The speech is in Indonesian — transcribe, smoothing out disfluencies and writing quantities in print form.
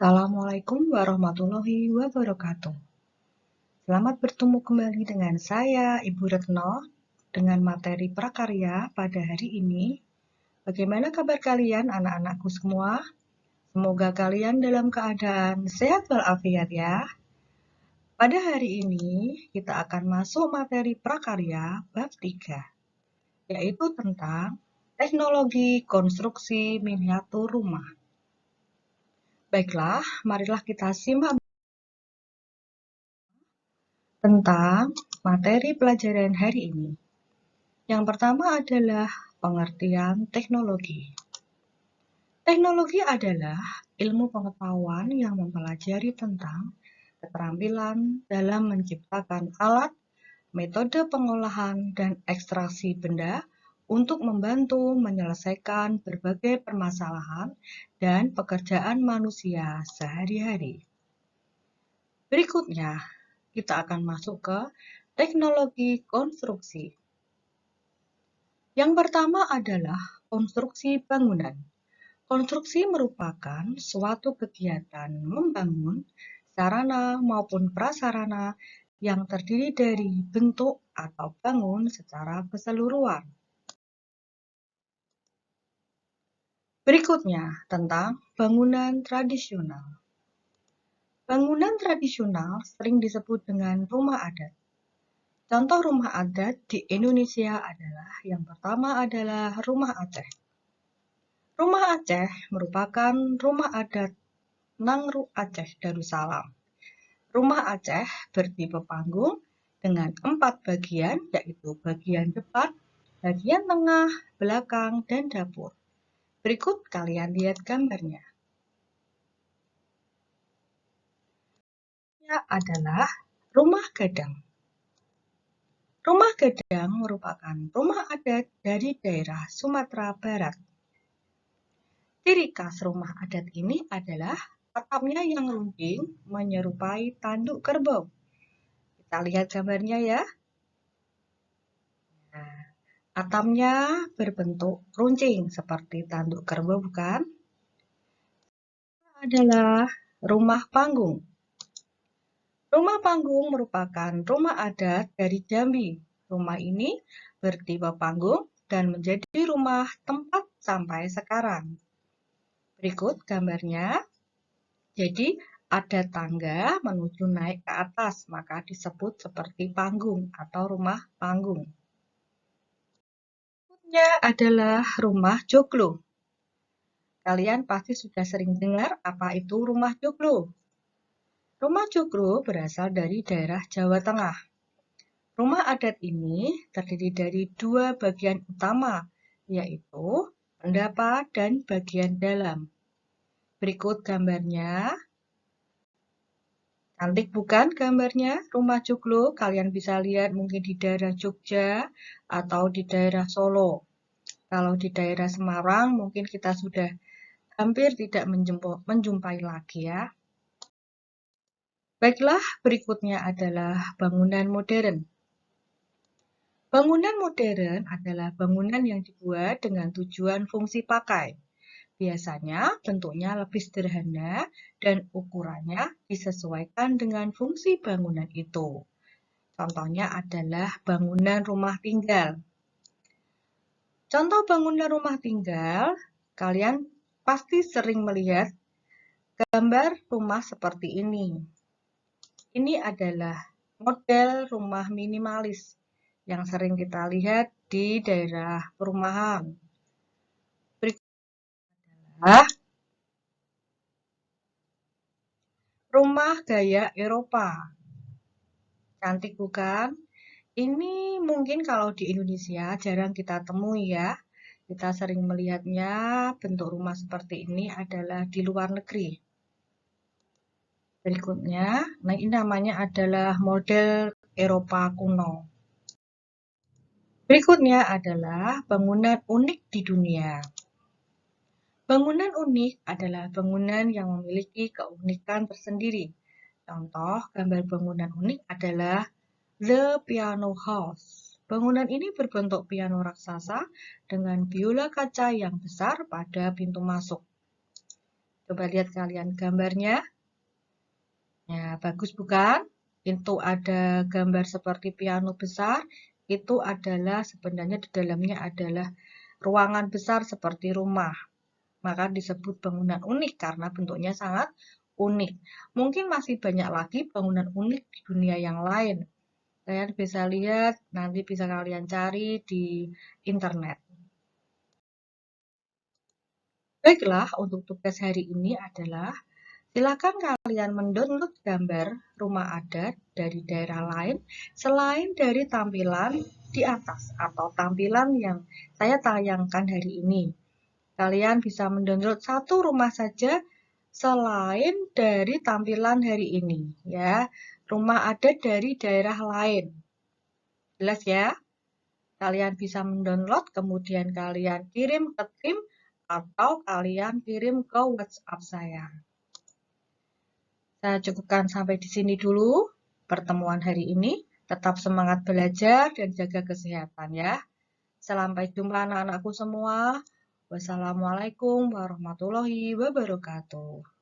Assalamualaikum warahmatullahi wabarakatuh. Selamat bertemu kembali dengan saya, Ibu Retno, dengan materi prakarya pada hari ini. Bagaimana kabar kalian, anak-anakku semua? Semoga kalian dalam keadaan sehat walafiat ya. Pada hari ini, kita akan masuk materi prakarya bab 3, yaitu tentang teknologi konstruksi miniatur rumah. Baiklah, marilah kita simak tentang materi pelajaran hari ini. Yang pertama adalah pengertian teknologi. Teknologi adalah ilmu pengetahuan yang mempelajari tentang keterampilan dalam menciptakan alat, metode pengolahan, dan ekstraksi benda untuk membantu menyelesaikan berbagai permasalahan dan pekerjaan manusia sehari-hari. Berikutnya, kita akan masuk ke teknologi konstruksi. Yang pertama adalah konstruksi bangunan. Konstruksi merupakan suatu kegiatan membangun sarana maupun prasarana yang terdiri dari bentuk atau bangun secara keseluruhan. Berikutnya, tentang bangunan tradisional. Bangunan tradisional sering disebut dengan rumah adat. Contoh rumah adat di Indonesia adalah yang pertama adalah rumah Aceh. Rumah Aceh merupakan rumah adat Nangru Aceh Darussalam. Rumah Aceh bertipe panggung dengan 4 bagian, yaitu bagian depan, bagian tengah, belakang, dan dapur. Berikut kalian lihat gambarnya. Ini adalah rumah gadang. Rumah gadang merupakan rumah adat dari daerah Sumatera Barat. Ciri khas rumah adat ini adalah atapnya yang runcing menyerupai tanduk kerbau. Kita lihat gambarnya ya. Nah, atapnya berbentuk runcing seperti tanduk kerbau, bukan? Ini adalah rumah panggung. Rumah panggung merupakan rumah adat dari Jambi. Rumah ini bertipe panggung dan menjadi rumah tempat sampai sekarang. Berikut gambarnya. Jadi, ada tangga menuju naik ke atas, maka disebut seperti panggung atau rumah panggung. Berikutnya adalah rumah joglo. Kalian pasti sudah sering dengar apa itu rumah joglo. Rumah joglo berasal dari daerah Jawa Tengah. Rumah adat ini terdiri dari 2 bagian utama, yaitu pendapa dan bagian dalam. Berikut gambarnya. Cantik bukan gambarnya rumah joglo? Kalian bisa lihat mungkin di daerah Jogja atau di daerah Solo. Kalau di daerah Semarang mungkin kita sudah hampir tidak menjumpai lagi ya. Baiklah, berikutnya adalah bangunan modern. Bangunan modern adalah bangunan yang dibuat dengan tujuan fungsi pakai. Biasanya bentuknya lebih sederhana dan ukurannya disesuaikan dengan fungsi bangunan itu. Contohnya adalah bangunan rumah tinggal. Contoh bangunan rumah tinggal, kalian pasti sering melihat gambar rumah seperti ini. Ini adalah model rumah minimalis yang sering kita lihat di daerah perumahan. Berikutnya rumah gaya Eropa. Cantik bukan? Ini mungkin kalau di Indonesia jarang kita temui ya. Kita sering melihatnya bentuk rumah seperti ini adalah di luar negeri. Berikutnya, nah ini namanya adalah model Eropa kuno. Berikutnya adalah bangunan unik di dunia. Bangunan unik adalah bangunan yang memiliki keunikan tersendiri. Contoh gambar bangunan unik adalah The Piano House. Bangunan ini berbentuk piano raksasa dengan biola kaca yang besar pada pintu masuk. Coba lihat kalian gambarnya. Ya, bagus bukan? Itu ada gambar seperti piano besar. Itu adalah sebenarnya di dalamnya adalah ruangan besar seperti rumah. Maka disebut bangunan unik karena bentuknya sangat unik. Mungkin masih banyak lagi bangunan unik di dunia yang lain. Kalian bisa lihat, nanti bisa kalian cari di internet. Baiklah, untuk tugas hari ini adalah silakan kalian mendownload gambar rumah adat dari daerah lain selain dari tampilan di atas atau tampilan yang saya tayangkan hari ini. Kalian bisa mendownload satu rumah saja selain dari tampilan hari ini, ya. Rumah adat dari daerah lain. Jelas ya? Kalian bisa mendownload, kemudian kalian kirim ke tim atau kalian kirim ke WhatsApp saya. Saya cukupkan sampai di sini dulu pertemuan hari ini. Tetap semangat belajar dan jaga kesehatan ya. Sampai jumpa anak-anakku semua. Wassalamualaikum warahmatullahi wabarakatuh.